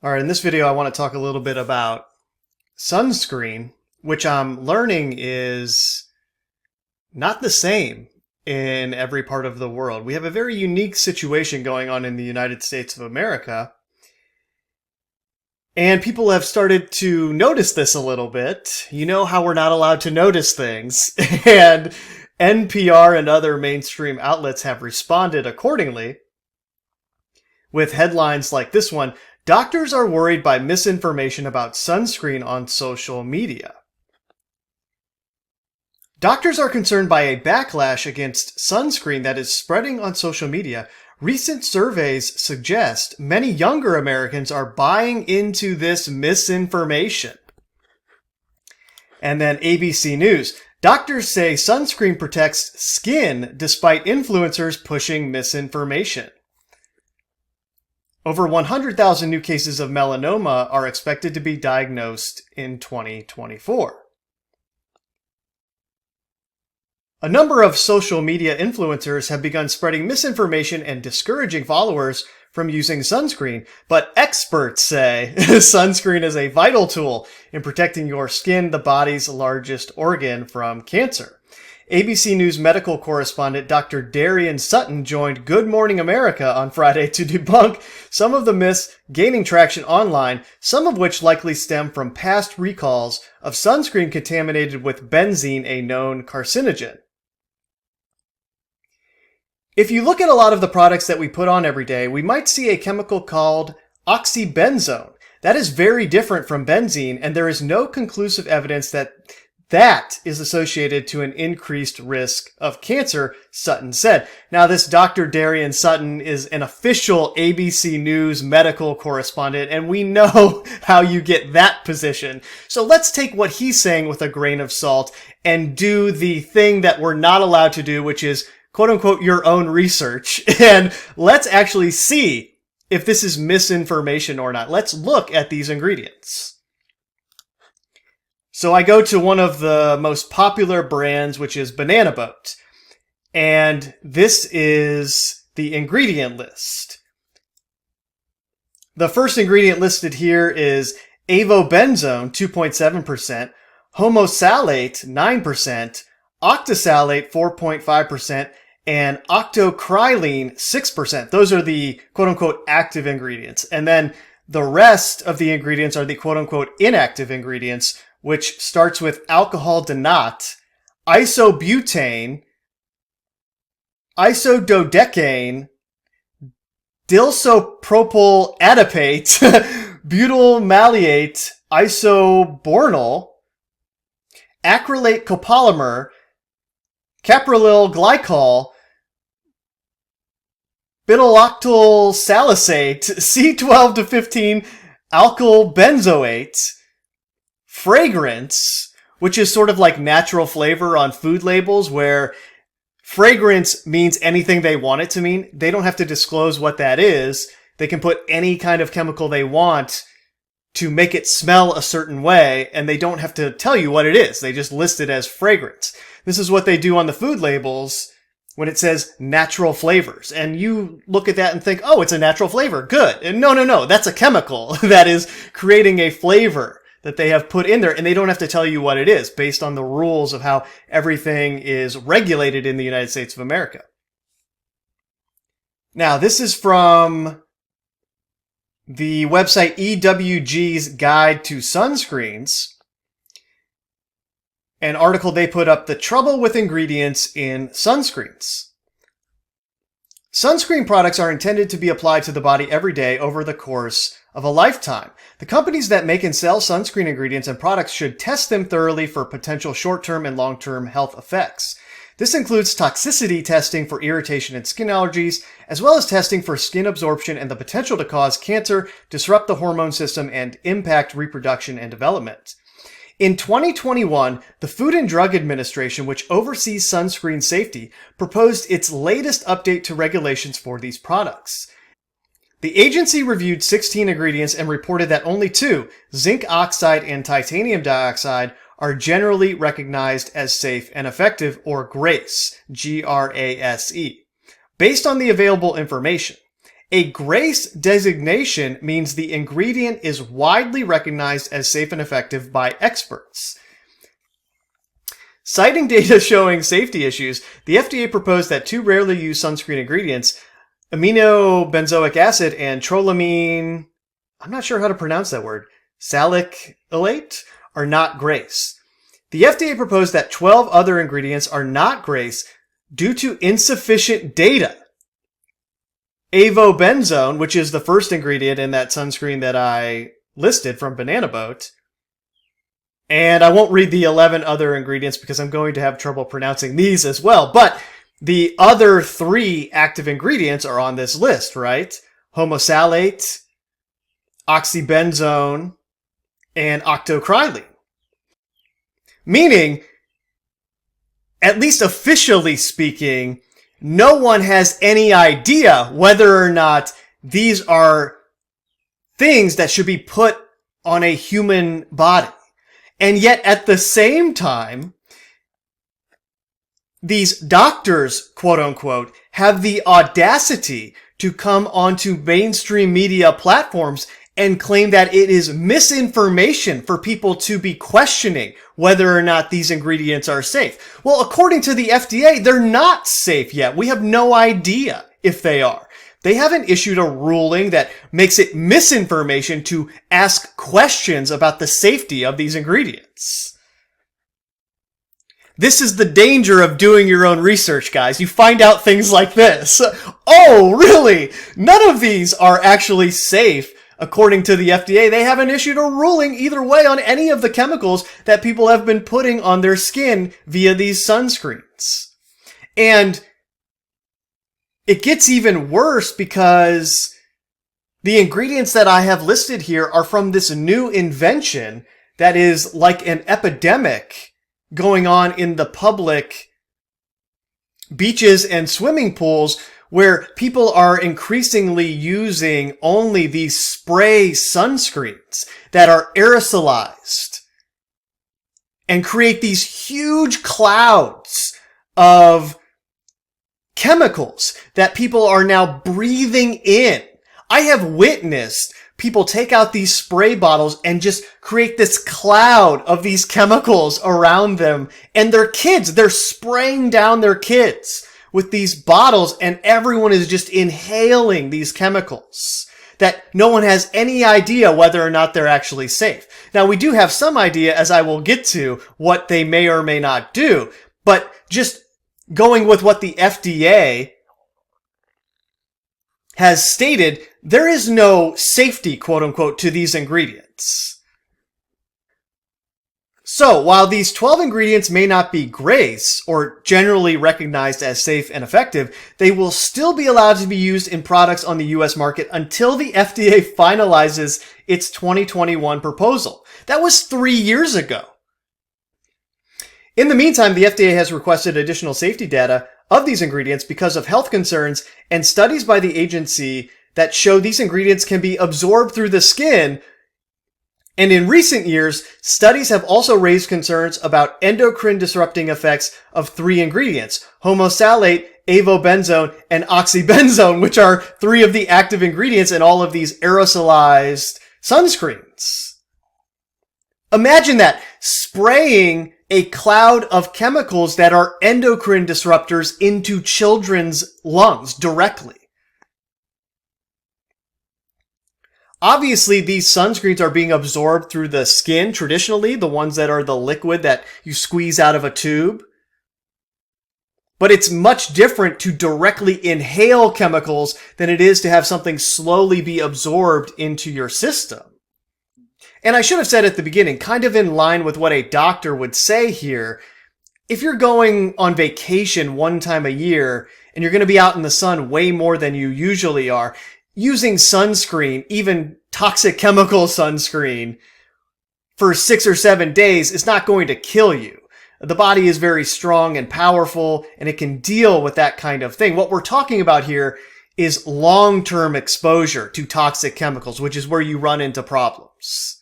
All right, in this video, I want to talk a little bit about sunscreen, which I'm learning is not the same in every part of the world. We have a very unique situation going on in the United States of America, and people have started to notice this a little bit. You know how we're not allowed to notice things, and NPR and other mainstream outlets have responded accordingly with headlines like this one: doctors are worried by misinformation about sunscreen on social media. Doctors are concerned by a backlash against sunscreen that is spreading on social media. Recent surveys suggest many younger Americans are buying into this misinformation. And then ABC News. Doctors say sunscreen protects skin despite influencers pushing misinformation. Over 100,000 new cases of melanoma are expected to be diagnosed in 2024. A number of social media influencers have begun spreading misinformation and discouraging followers from using sunscreen, but experts say sunscreen is a vital tool in protecting your skin, the body's largest organ, from cancer. ABC News medical correspondent Dr. Darian Sutton joined Good Morning America on Friday to debunk some of the myths gaining traction online, some of which likely stem from past recalls of sunscreen contaminated with benzene, a known carcinogen. If you look at a lot of the products that we put on every day, we might see a chemical called oxybenzone. That is very different from benzene, and there is no conclusive evidence that is associated to an increased risk of cancer, Sutton said. Now, this Dr. Darian Sutton is an official ABC News medical correspondent, and we know how you get that position. So let's take what he's saying with a grain of salt and do the thing that we're not allowed to do, which is, quote unquote, your own research. And let's actually see if this is misinformation or not. Let's look at these ingredients. So I go to one of the most popular brands, which is Banana Boat. And this is the ingredient list. The first ingredient listed here is avobenzone, 2.7%, homosalate, 9%, octosalate, 4.5%, and octocrylene, 6%. Those are the quote-unquote active ingredients. And then the rest of the ingredients are the quote-unquote inactive ingredients, which starts with alcohol denat, isobutane, isododecane, dilsopropyl adipate, butyl malate, isobornyl, acrylate copolymer, caprylyl glycol, butyloctyl salicate, C12 to 15 alkyl benzoate, fragrance, which is sort of like natural flavor on food labels, where fragrance means anything they want it to mean. They don't have to disclose what that is. They can put any kind of chemical they want to make it smell a certain way, and they don't have to tell you what it is. They just list it as fragrance. This is what they do on the food labels when it says natural flavors. And you look at that and think, oh, it's a natural flavor. Good. And no. That's a chemical that is creating a flavor that they have put in there, and they don't have to tell you what it is based on the rules of how everything is regulated in the United States of America. Now, this is from the website EWG's Guide to Sunscreens, an article they put up, The Trouble with Ingredients in Sunscreens. Sunscreen products are intended to be applied to the body every day over the course of a lifetime. The companies that make and sell sunscreen ingredients and products should test them thoroughly for potential short-term and long-term health effects. This includes toxicity testing for irritation and skin allergies, as well as testing for skin absorption and the potential to cause cancer, disrupt the hormone system, and impact reproduction and development. In 2021, the Food and Drug Administration, which oversees sunscreen safety, proposed its latest update to regulations for these products. The agency reviewed 16 ingredients and reported that only 2, zinc oxide and titanium dioxide, are generally recognized as safe and effective, or GRACE, G-R-A-S-E. Based on the available information, A GRACE designation means the ingredient is widely recognized as safe and effective by experts. Citing data showing safety issues, the FDA proposed that two rarely used sunscreen ingredients, aminobenzoic acid and trolamine, I'm not sure how to pronounce that word, salicylate, are not GRACE. The FDA proposed that 12 other ingredients are not GRACE due to insufficient data. Avobenzone, which is the first ingredient in that sunscreen that I listed from Banana Boat, and I won't read the 11 other ingredients because I'm going to have trouble pronouncing these as well, but the other 3 active ingredients are on this list, right? Homosalate, oxybenzone, and octocrylene. Meaning, at least officially speaking, no one has any idea whether or not these are things that should be put on a human body. And yet, at the same time, these doctors, quote unquote, have the audacity to come onto mainstream media platforms and claim that it is misinformation for people to be questioning whether or not these ingredients are safe. Well, according to the FDA, they're not safe yet. We have no idea if they are. They haven't issued a ruling that makes it misinformation to ask questions about the safety of these ingredients. This is the danger of doing your own research, guys. You find out things like this. Oh, really? None of these are actually safe. According to the FDA, they haven't issued a ruling either way on any of the chemicals that people have been putting on their skin via these sunscreens. And it gets even worse because the ingredients that I have listed here are from this new invention that is like an epidemic going on in the public beaches and swimming pools, where people are increasingly using only these spray sunscreens that are aerosolized and create these huge clouds of chemicals that people are now breathing in. I have witnessed people take out these spray bottles and just create this cloud of these chemicals around them. And their kids, they're spraying down their kids with these bottles, and everyone is just inhaling these chemicals that no one has any idea whether or not they're actually safe. Now, we do have some idea, as I will get to, what they may or may not do, but just going with what the FDA has stated, there is no safety, quote unquote, to these ingredients. So, while these 12 ingredients may not be GRACE, or generally recognized as safe and effective, they will still be allowed to be used in products on the US market until the FDA finalizes its 2021 proposal. That was 3 years ago. In the meantime, the FDA has requested additional safety data of these ingredients because of health concerns and studies by the agency that show these ingredients can be absorbed through the skin. And in recent years, studies have also raised concerns about endocrine disrupting effects of 3 ingredients: homosalate, avobenzone, and oxybenzone, which are 3 of the active ingredients in all of these aerosolized sunscreens. Imagine that, spraying a cloud of chemicals that are endocrine disruptors into children's lungs directly. Obviously, these sunscreens are being absorbed through the skin traditionally, the ones that are the liquid that you squeeze out of a tube. But it's much different to directly inhale chemicals than it is to have something slowly be absorbed into your system. And I should have said at the beginning, kind of in line with what a doctor would say here, if you're going on vacation one time a year and you're going to be out in the sun way more than you usually are, using sunscreen, even toxic chemical sunscreen, for 6 or 7 days is not going to kill you. The body is very strong and powerful, and it can deal with that kind of thing. What we're talking about here is long-term exposure to toxic chemicals, which is where you run into problems.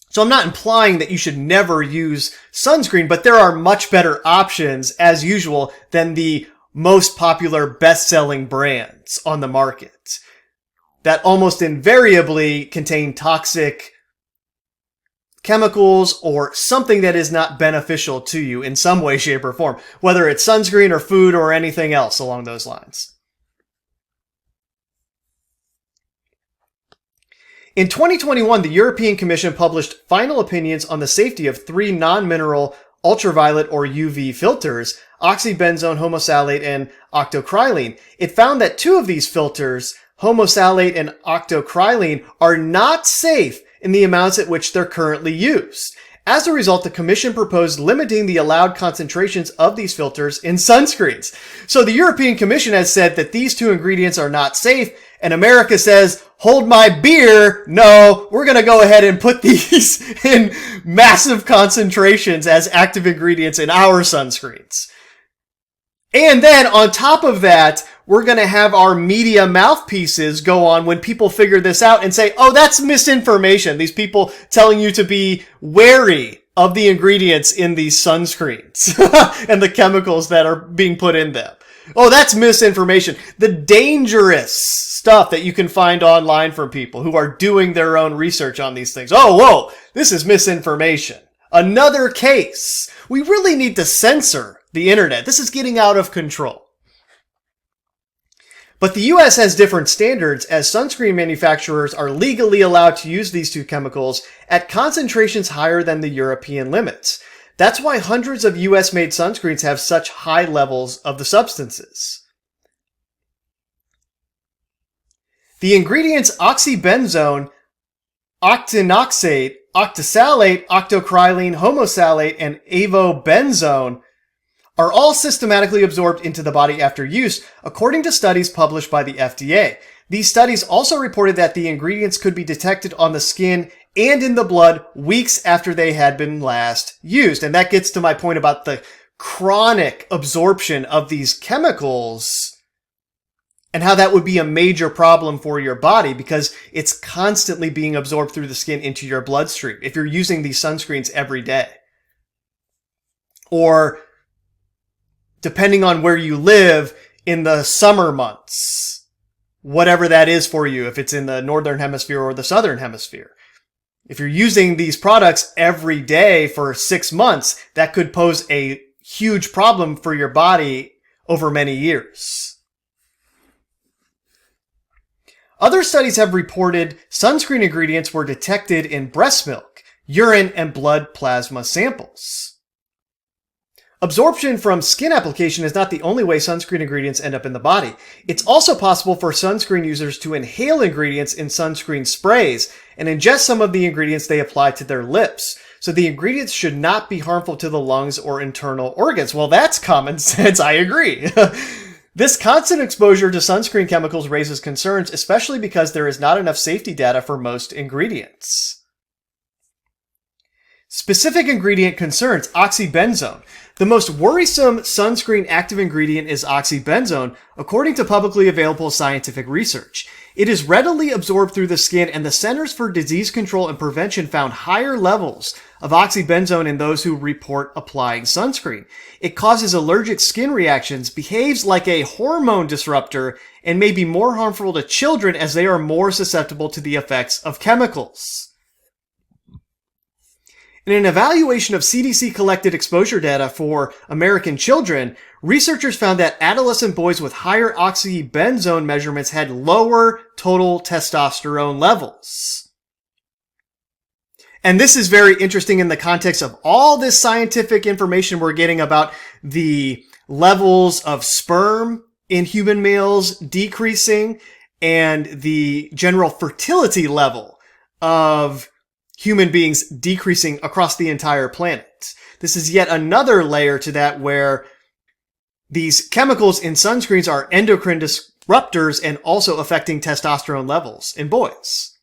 So I'm not implying that you should never use sunscreen, but there are much better options, as usual, than the most popular best-selling brands on the market that almost invariably contain toxic chemicals or something that is not beneficial to you in some way, shape, or form, whether it's sunscreen or food or anything else along those lines. In 2021, the European Commission published final opinions on the safety of 3 non-mineral ultraviolet or UV filters, oxybenzone, homosalate, and octocrylene. It found that 2 of these filters, homosalate and octocrylene, are not safe in the amounts at which they're currently used. As a result, the Commission proposed limiting the allowed concentrations of these filters in sunscreens. So the European Commission has said that these 2 ingredients are not safe, and America says, hold my beer, no, we're going to go ahead and put these in massive concentrations as active ingredients in our sunscreens. And then on top of that, we're going to have our media mouthpieces go on when people figure this out and say, oh, that's misinformation. These people telling you to be wary of the ingredients in these sunscreens and the chemicals that are being put in them. Oh, that's misinformation. The dangerous stuff that you can find online from people who are doing their own research on these things. Oh, whoa, this is misinformation. Another case. We really need to censor the internet. This is getting out of control. But the US has different standards, as sunscreen manufacturers are legally allowed to use these 2 chemicals at concentrations higher than the European limits. That's why hundreds of US-made sunscreens have such high levels of the substances. The ingredients oxybenzone, octinoxate, octosalate, octocrylene, homosalate, and avobenzone are all systematically absorbed into the body after use, according to studies published by the FDA. These studies also reported that the ingredients could be detected on the skin and in the blood weeks after they had been last used. And that gets to my point about the chronic absorption of these chemicals and how that would be a major problem for your body because it's constantly being absorbed through the skin into your bloodstream if you're using these sunscreens every day. Or depending on where you live in the summer months, whatever that is for you, if it's in the northern hemisphere or the southern hemisphere. If you're using these products every day for 6 months, that could pose a huge problem for your body over many years. Other studies have reported sunscreen ingredients were detected in breast milk, urine, and blood plasma samples. Absorption from skin application is not the only way sunscreen ingredients end up in the body. It's also possible for sunscreen users to inhale ingredients in sunscreen sprays and ingest some of the ingredients they apply to their lips. So the ingredients should not be harmful to the lungs or internal organs. Well, that's common sense. I agree. This constant exposure to sunscreen chemicals raises concerns, especially because there is not enough safety data for most ingredients. Specific ingredient concerns, oxybenzone. The most worrisome sunscreen active ingredient is oxybenzone, according to publicly available scientific research. It is readily absorbed through the skin, and the Centers for Disease Control and Prevention found higher levels of oxybenzone in those who report applying sunscreen. It causes allergic skin reactions, behaves like a hormone disruptor, and may be more harmful to children as they are more susceptible to the effects of chemicals. In an evaluation of CDC-collected exposure data for American children, researchers found that adolescent boys with higher oxybenzone measurements had lower total testosterone levels. And this is very interesting in the context of all this scientific information we're getting about the levels of sperm in human males decreasing and the general fertility level of human beings decreasing across the entire planet. This is yet another layer to that where these chemicals in sunscreens are endocrine disruptors and also affecting testosterone levels in boys.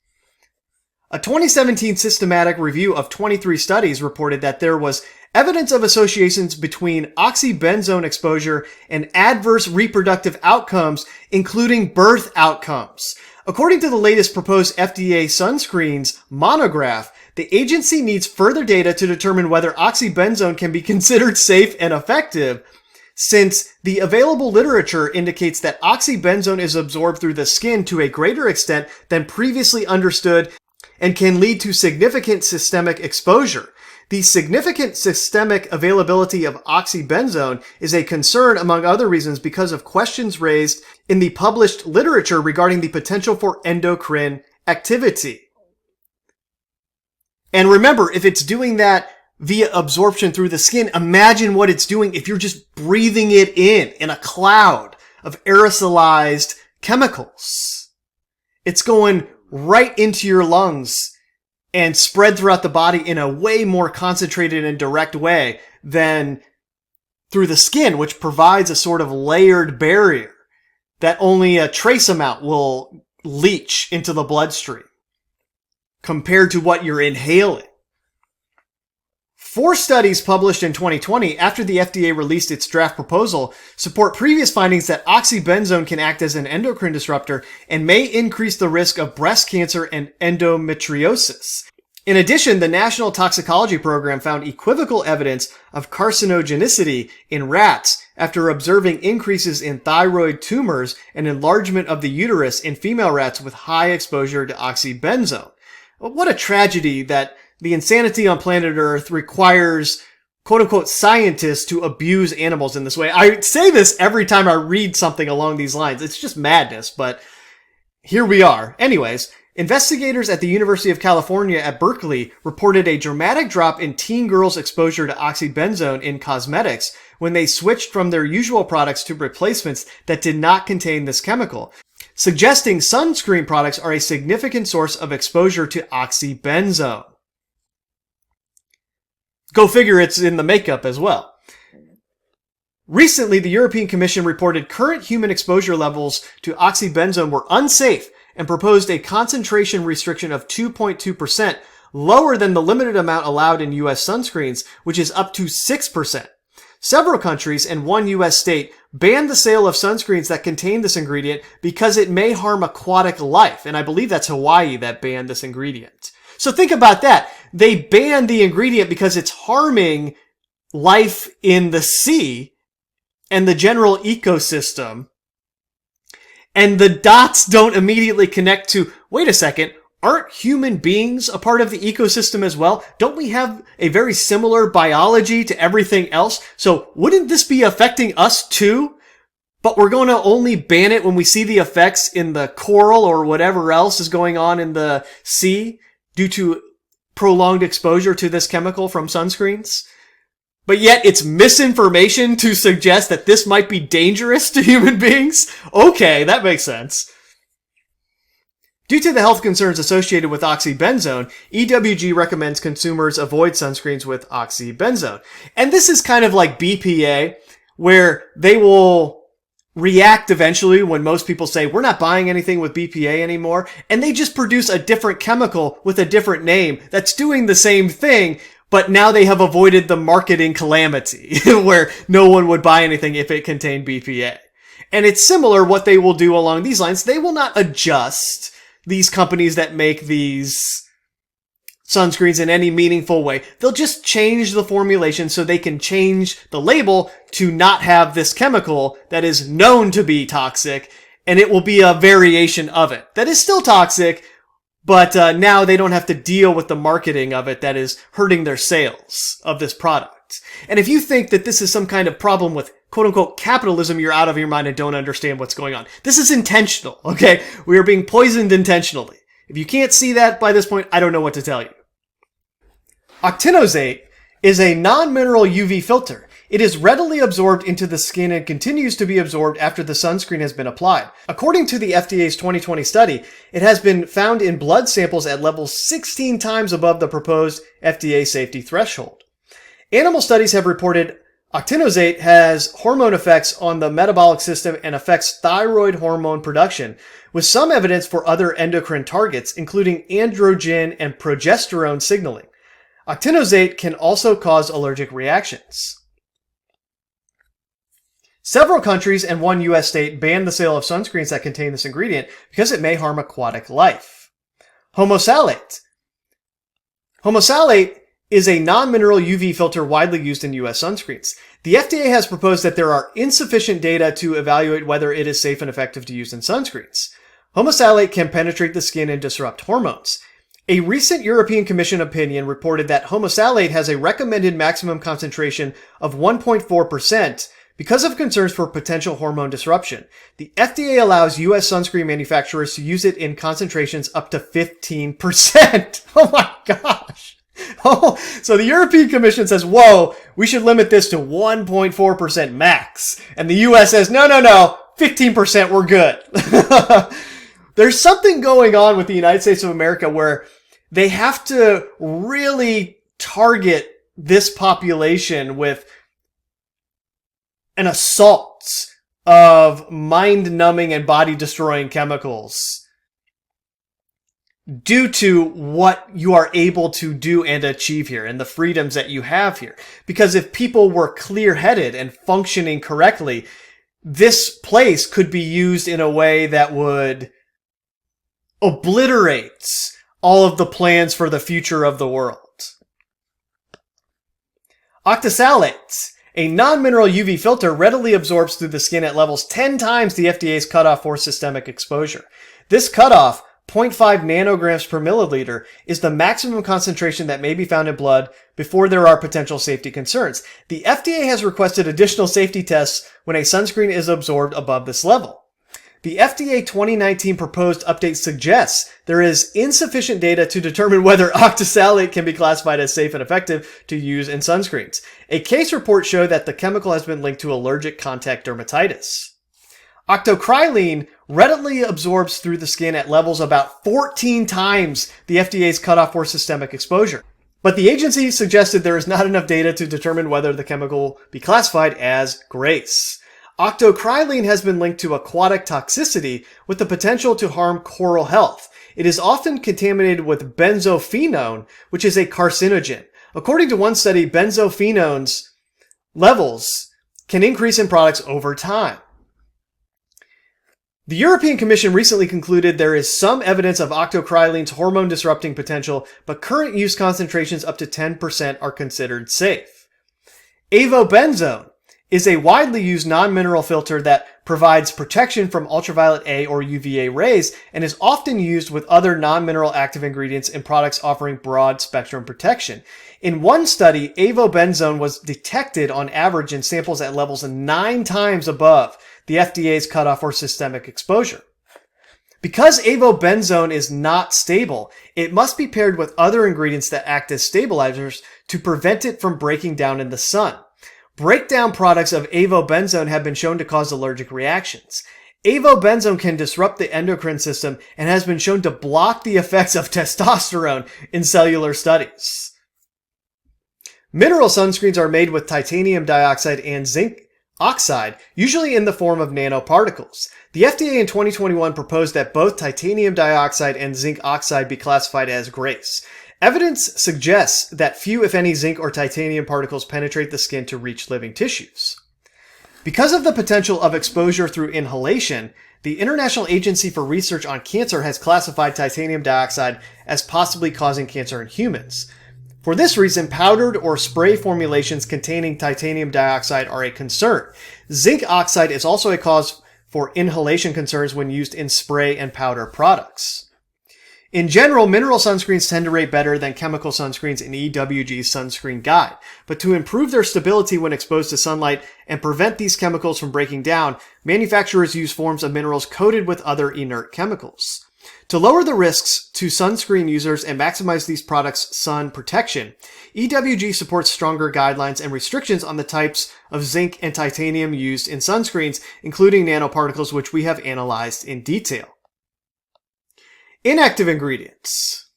A 2017 systematic review of 23 studies reported that there was evidence of associations between oxybenzone exposure and adverse reproductive outcomes, including birth outcomes. According to the latest proposed FDA sunscreens monograph, the agency needs further data to determine whether oxybenzone can be considered safe and effective. since the available literature indicates that oxybenzone is absorbed through the skin to a greater extent than previously understood and can lead to significant systemic exposure. The significant systemic availability of oxybenzone is a concern, among other reasons, because of questions raised in the published literature regarding the potential for endocrine activity. And remember, if it's doing that via absorption through the skin, imagine what it's doing if you're just breathing it in a cloud of aerosolized chemicals. It's going right into your lungs and spread throughout the body in a way more concentrated and direct way than through the skin, which provides a sort of layered barrier that only a trace amount will leach into the bloodstream compared to what you're inhaling. 4 studies published in 2020 after the FDA released its draft proposal support previous findings that oxybenzone can act as an endocrine disruptor and may increase the risk of breast cancer and endometriosis. In addition, the National Toxicology Program found equivocal evidence of carcinogenicity in rats after observing increases in thyroid tumors and enlargement of the uterus in female rats with high exposure to oxybenzone. What a tragedy that the insanity on planet Earth requires quote-unquote scientists to abuse animals in this way. I say this every time I read something along these lines. It's just madness, but here we are. Anyways, investigators at the University of California at Berkeley reported a dramatic drop in teen girls' exposure to oxybenzone in cosmetics when they switched from their usual products to replacements that did not contain this chemical, suggesting sunscreen products are a significant source of exposure to oxybenzone. Go figure, it's in the makeup as well. Recently, the European Commission reported current human exposure levels to oxybenzone were unsafe and proposed a concentration restriction of 2.2%, lower than the limited amount allowed in U.S. sunscreens, which is up to 6%. Several countries and one U.S. state banned the sale of sunscreens that contain this ingredient because it may harm aquatic life, and I believe that's Hawaii that banned this ingredient. So think about that. They banned the ingredient because it's harming life in the sea and the general ecosystem. And the dots don't immediately connect to, wait a second, aren't human beings a part of the ecosystem as well? Don't we have a very similar biology to everything else? So wouldn't this be affecting us too? But we're going to only ban it when we see the effects in the coral or whatever else is going on in the sea due to prolonged exposure to this chemical from sunscreens. But yet it's misinformation to suggest that this might be dangerous to human beings? Okay, that makes sense. Due to the health concerns associated with oxybenzone, EWG recommends consumers avoid sunscreens with oxybenzone. And this is kind of like BPA, where they will react eventually when most people say, we're not buying anything with BPA anymore, and they just produce a different chemical with a different name that's doing the same thing, but now they have avoided the marketing calamity where no one would buy anything if it contained BPA. And it's similar what they will do along these lines. They will not adjust these companies that make these sunscreens in any meaningful way. They'll just change the formulation so they can change the label to not have this chemical that is known to be toxic, and it will be a variation of it that is still toxic, but now they don't have to deal with the marketing of it that is hurting their sales of this product. And if you think that this is some kind of problem with quote-unquote capitalism, you're out of your mind and don't understand what's going on. This is intentional, okay? We are being poisoned intentionally. If you can't see that by this point, I don't know what to tell you. Octinoxate is a non-mineral UV filter. It is readily absorbed into the skin and continues to be absorbed after the sunscreen has been applied. According to the FDA's 2020 study, it has been found in blood samples at levels 16 times above the proposed FDA safety threshold. Animal studies have reported octinoxate has hormone effects on the metabolic system and affects thyroid hormone production, with some evidence for other endocrine targets, including androgen and progesterone signaling. Octinoxate can also cause allergic reactions. Several countries and one U.S. state banned the sale of sunscreens that contain this ingredient because it may harm aquatic life. Homosalate. Homosalate is a non-mineral UV filter widely used in U.S. sunscreens. The FDA has proposed that there are insufficient data to evaluate whether it is safe and effective to use in sunscreens. Homosalate can penetrate the skin and disrupt hormones. A recent European Commission opinion reported that homosalate has a recommended maximum concentration of 1.4% because of concerns for potential hormone disruption. The FDA allows U.S. sunscreen manufacturers to use it in concentrations up to 15%. Oh my gosh. Oh, so the European Commission says, whoa, we should limit this to 1.4% max. And the US says, no, 15%, we're good. There's something going on with the United States of America where they have to really target this population with an assault of mind-numbing and body-destroying chemicals due to what you are able to do and achieve here and the freedoms that you have here. Because if people were clear-headed and functioning correctly, this place could be used in a way that would obliterate all of the plans for the future of the world. Octisalate, a non-mineral UV filter, readily absorbs through the skin at levels 10 times the FDA's cutoff for systemic exposure. This cutoff, 0.5 nanograms per milliliter, is the maximum concentration that may be found in blood before there are potential safety concerns. The FDA has requested additional safety tests when a sunscreen is absorbed above this level. The FDA 2019 proposed update suggests there is insufficient data to determine whether octisalate can be classified as safe and effective to use in sunscreens. A case report showed that the chemical has been linked to allergic contact dermatitis. Octocrylene readily absorbs through the skin at levels about 14 times the FDA's cutoff for systemic exposure. But the agency suggested there is not enough data to determine whether the chemical will be classified as GRACE. Octocrylene has been linked to aquatic toxicity with the potential to harm coral health. It is often contaminated with benzophenone, which is a carcinogen. According to one study, benzophenones levels can increase in products over time. The European Commission recently concluded there is some evidence of octocrylene's hormone-disrupting potential, but current use concentrations up to 10% are considered safe. Avobenzone is a widely used non-mineral filter that provides protection from ultraviolet A or UVA rays and is often used with other non-mineral active ingredients in products offering broad spectrum protection. In one study, avobenzone was detected on average in samples at levels 9 times above the FDA's cutoff for systemic exposure. Because avobenzone is not stable, it must be paired with other ingredients that act as stabilizers to prevent it from breaking down in the sun. Breakdown products of avobenzone have been shown to cause allergic reactions. Avobenzone can disrupt the endocrine system and has been shown to block the effects of testosterone in cellular studies. Mineral sunscreens are made with titanium dioxide and zinc oxide, usually in the form of nanoparticles. The FDA in 2021 proposed that both titanium dioxide and zinc oxide be classified as GRACE. Evidence suggests that few, if any, zinc or titanium particles penetrate the skin to reach living tissues. Because of the potential of exposure through inhalation, the International Agency for Research on Cancer has classified titanium dioxide as possibly causing cancer in humans. For this reason, powdered or spray formulations containing titanium dioxide are a concern. Zinc oxide is also a cause for inhalation concerns when used in spray and powder products. In general, mineral sunscreens tend to rate better than chemical sunscreens in EWG's sunscreen guide. But to improve their stability when exposed to sunlight and prevent these chemicals from breaking down, manufacturers use forms of minerals coated with other inert chemicals. To lower the risks to sunscreen users and maximize these products' sun protection, EWG supports stronger guidelines and restrictions on the types of zinc and titanium used in sunscreens, including nanoparticles, which we have analyzed in detail. Inactive ingredients.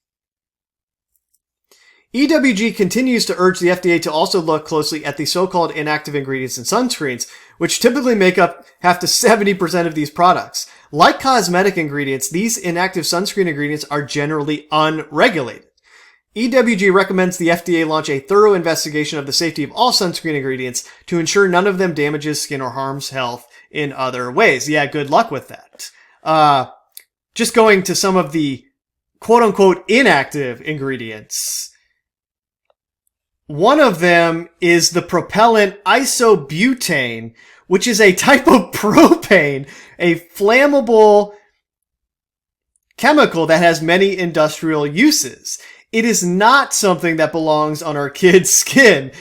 EWG continues to urge the FDA to also look closely at the so-called inactive ingredients in sunscreens, which typically make up half to 70% of these products. Like cosmetic ingredients, these inactive sunscreen ingredients are generally unregulated. EWG recommends the FDA launch a thorough investigation of the safety of all sunscreen ingredients to ensure none of them damages skin or harms health in other ways. Yeah, good luck with that. Just going to some of the quote-unquote inactive ingredients. One of them is the propellant isobutane, which is a type of propane, a flammable chemical that has many industrial uses. It is not something that belongs on our kids' skin.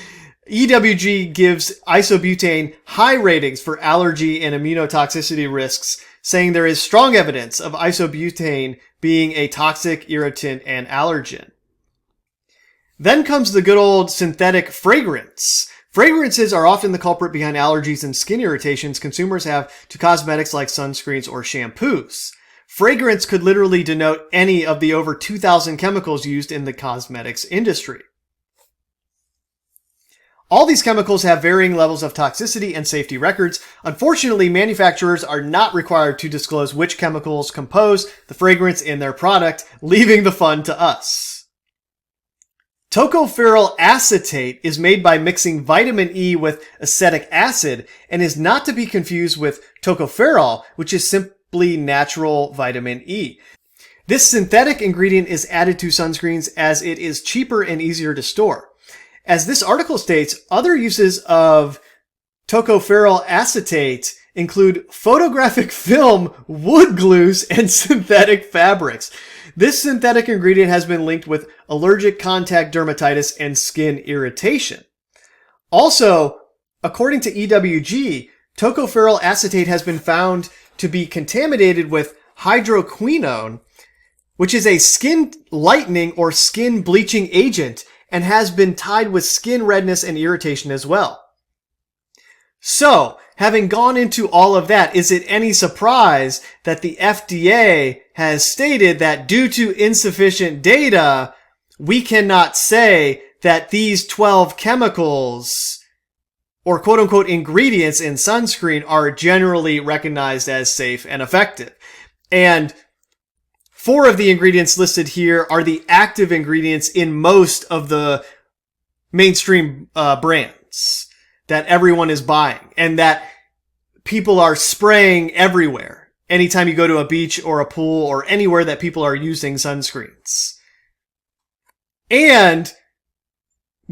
EWG gives isobutane high ratings for allergy and immunotoxicity risks, saying there is strong evidence of isobutane being a toxic irritant and allergen. Then comes the good old synthetic fragrance. Fragrances are often the culprit behind allergies and skin irritations consumers have to cosmetics like sunscreens or shampoos. Fragrance could literally denote any of the over 2,000 chemicals used in the cosmetics industry. All these chemicals have varying levels of toxicity and safety records. Unfortunately, manufacturers are not required to disclose which chemicals compose the fragrance in their product, leaving the fun to us. Tocopherol acetate is made by mixing vitamin E with acetic acid and is not to be confused with tocopherol, which is simply natural vitamin E. This synthetic ingredient is added to sunscreens as it is cheaper and easier to store. As this article states, other uses of tocopherol acetate include photographic film, wood glues, and synthetic fabrics. This synthetic ingredient has been linked with allergic contact dermatitis and skin irritation. Also, according to EWG, tocopherol acetate has been found to be contaminated with hydroquinone, which is a skin lightening or skin bleaching agent and has been tied with skin redness and irritation as well. So, having gone into all of that, is it any surprise that the FDA has stated that due to insufficient data, we cannot say that these 12 chemicals or quote-unquote ingredients in sunscreen are generally recognized as safe and effective? And 4 of the ingredients listed here are the active ingredients in most of the mainstream brands that everyone is buying and that people are spraying everywhere anytime you go to a beach or a pool or anywhere that people are using sunscreens. And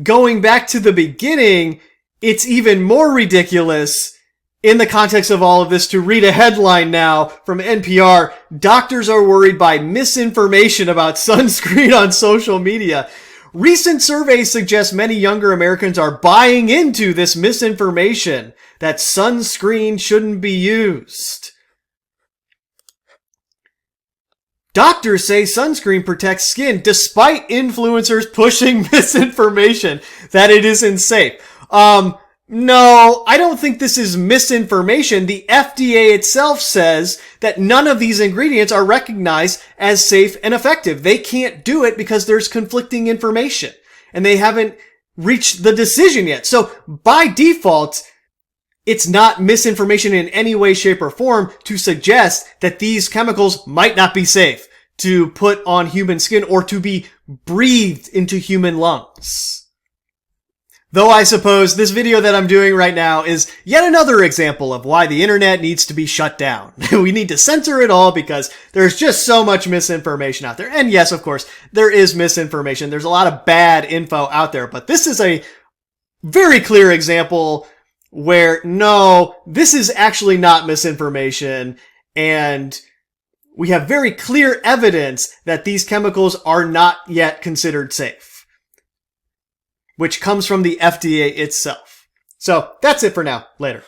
going back to the beginning, it's even more ridiculous in the context of all of this to read a headline now from NPR. Doctors are worried by misinformation about sunscreen on social media. Recent surveys suggest many younger Americans are buying into this misinformation that sunscreen shouldn't be used. Doctors say sunscreen protects skin despite influencers pushing misinformation that it isn't safe. No, I don't think this is misinformation. The FDA itself says that none of these ingredients are recognized as safe and effective. They can't do it because there's conflicting information and they haven't reached the decision yet. So by default, it's not misinformation in any way, shape, or form to suggest that these chemicals might not be safe to put on human skin or to be breathed into human lungs. Though I suppose this video that I'm doing right now is yet another example of why the internet needs to be shut down. We need to censor it all because there's just so much misinformation out there. And yes, of course, there is misinformation. There's a lot of bad info out there, but this is a very clear example where no, this is actually not misinformation, and we have very clear evidence that these chemicals are not yet considered safe, which comes from the FDA itself. So that's it for now. Later.